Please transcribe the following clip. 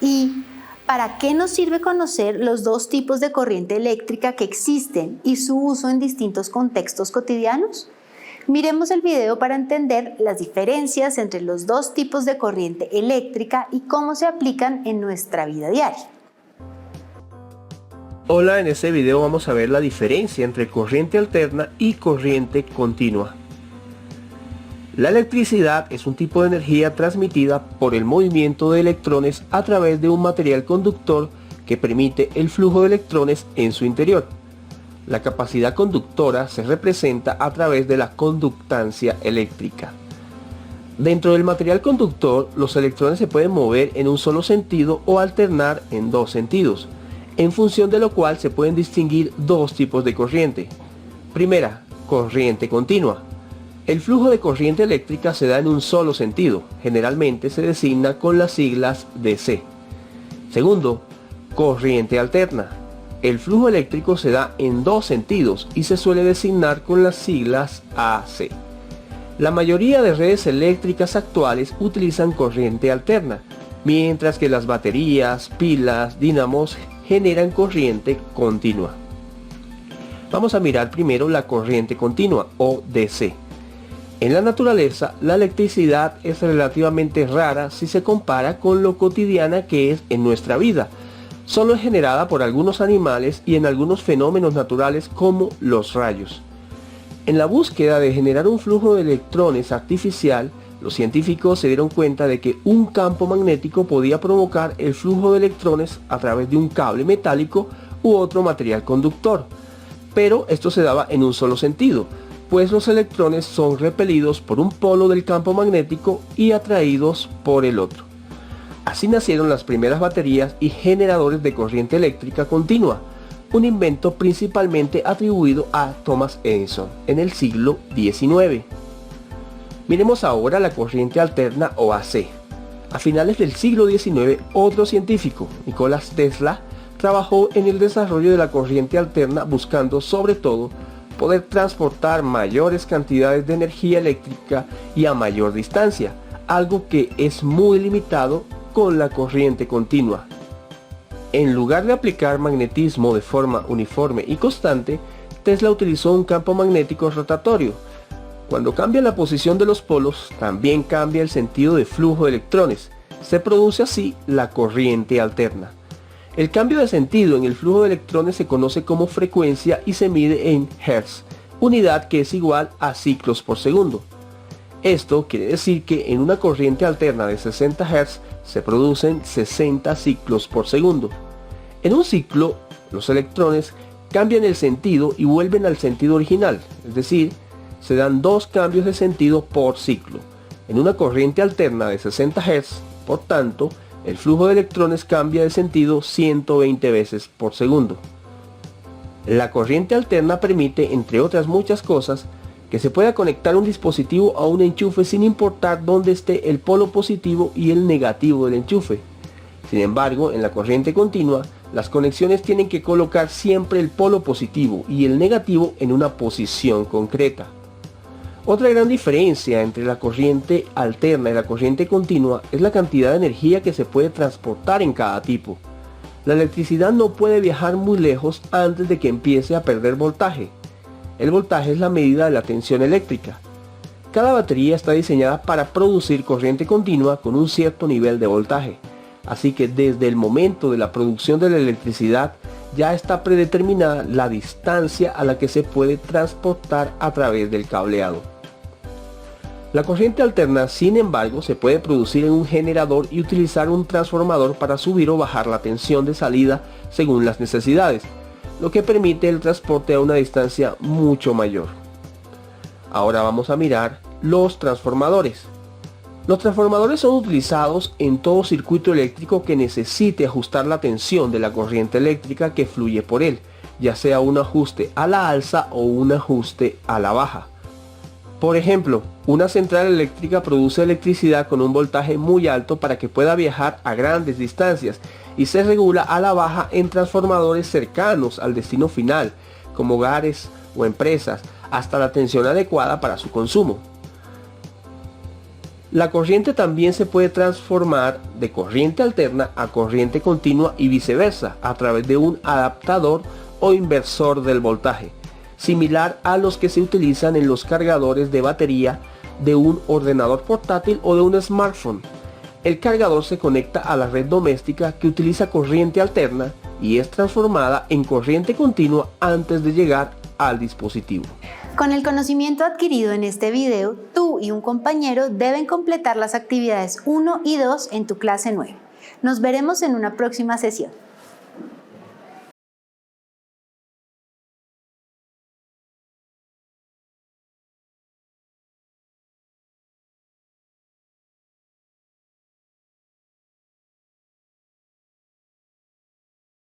¿Y para qué nos sirve conocer los dos tipos de corriente eléctrica que existen y su uso en distintos contextos cotidianos? Miremos el video para entender las diferencias entre los dos tipos de corriente eléctrica y cómo se aplican en nuestra vida diaria. Hola, en este video vamos a ver la diferencia entre corriente alterna y corriente continua. La electricidad es un tipo de energía transmitida por el movimiento de electrones a través de un material conductor que permite el flujo de electrones en su interior. La capacidad conductora se representa a través de la conductancia eléctrica. Dentro del material conductor, los electrones se pueden mover en un solo sentido o alternar en dos sentidos, en función de lo cual se pueden distinguir dos tipos de corriente. Primera, corriente continua. El flujo de corriente eléctrica se da en un solo sentido, generalmente se designa con las siglas DC. Segundo, corriente alterna. El flujo eléctrico se da en dos sentidos y se suele designar con las siglas AC. La mayoría de redes eléctricas actuales utilizan corriente alterna, mientras que las baterías, pilas, dínamos generan corriente continua. Vamos a mirar primero la corriente continua o DC. En la naturaleza, la electricidad es relativamente rara si se compara con lo cotidiana que es en nuestra vida. Solo es generada por algunos animales y en algunos fenómenos naturales como los rayos. En la búsqueda de generar un flujo de electrones artificial, los científicos se dieron cuenta de que un campo magnético podía provocar el flujo de electrones a través de un cable metálico u otro material conductor. Pero esto se daba en un solo sentido, pues los electrones son repelidos por un polo del campo magnético y atraídos por el otro. Así nacieron las primeras baterías y generadores de corriente eléctrica continua, un invento principalmente atribuido a Thomas Edison en el siglo XIX. Miremos ahora la corriente alterna o AC. A finales del siglo XIX, otro científico, Nikola Tesla, trabajó en el desarrollo de la corriente alterna buscando sobre todo poder transportar mayores cantidades de energía eléctrica y a mayor distancia, algo que es muy limitado con la corriente continua. En lugar de aplicar magnetismo de forma uniforme y constante, Tesla utilizó un campo magnético rotatorio. Cuando cambia la posición de los polos, también cambia el sentido de flujo de electrones. Se produce así la corriente alterna. El cambio de sentido en el flujo de electrones se conoce como frecuencia y se mide en Hertz, unidad que es igual a ciclos por segundo. Esto quiere decir que en una corriente alterna de 60 Hz se producen 60 ciclos por segundo. En un ciclo, los electrones cambian el sentido y vuelven al sentido original, es decir, se dan dos cambios de sentido por ciclo. En una corriente alterna de 60 Hz, por tanto, el flujo de electrones cambia de sentido 120 veces por segundo. La corriente alterna permite, entre otras muchas cosas, que se pueda conectar un dispositivo a un enchufe sin importar dónde esté el polo positivo y el negativo del enchufe. Sin embargo, en la corriente continua, las conexiones tienen que colocar siempre el polo positivo y el negativo en una posición concreta. Otra gran diferencia entre la corriente alterna y la corriente continua es la cantidad de energía que se puede transportar en cada tipo. La electricidad no puede viajar muy lejos antes de que empiece a perder voltaje. El voltaje es la medida de la tensión eléctrica. Cada batería está diseñada para producir corriente continua con un cierto nivel de voltaje. Así que desde el momento de la producción de la electricidad ya está predeterminada la distancia a la que se puede transportar a través del cableado. La corriente alterna, sin embargo, se puede producir en un generador y utilizar un transformador para subir o bajar la tensión de salida según las necesidades, lo que permite el transporte a una distancia mucho mayor. Ahora vamos a mirar los transformadores. Los transformadores son utilizados en todo circuito eléctrico que necesite ajustar la tensión de la corriente eléctrica que fluye por él, ya sea un ajuste a la alza o un ajuste a la baja. Por ejemplo, una central eléctrica produce electricidad con un voltaje muy alto para que pueda viajar a grandes distancias y se regula a la baja en transformadores cercanos al destino final, como hogares o empresas, hasta la tensión adecuada para su consumo. La corriente también se puede transformar de corriente alterna a corriente continua y viceversa a través de un adaptador o inversor del voltaje, similar a los que se utilizan en los cargadores de batería de un ordenador portátil o de un smartphone. El cargador se conecta a la red doméstica que utiliza corriente alterna y es transformada en corriente continua antes de llegar al dispositivo. Con el conocimiento adquirido en este video, tú y un compañero deben completar las actividades 1 y 2 en tu clase 9. Nos veremos en una próxima sesión.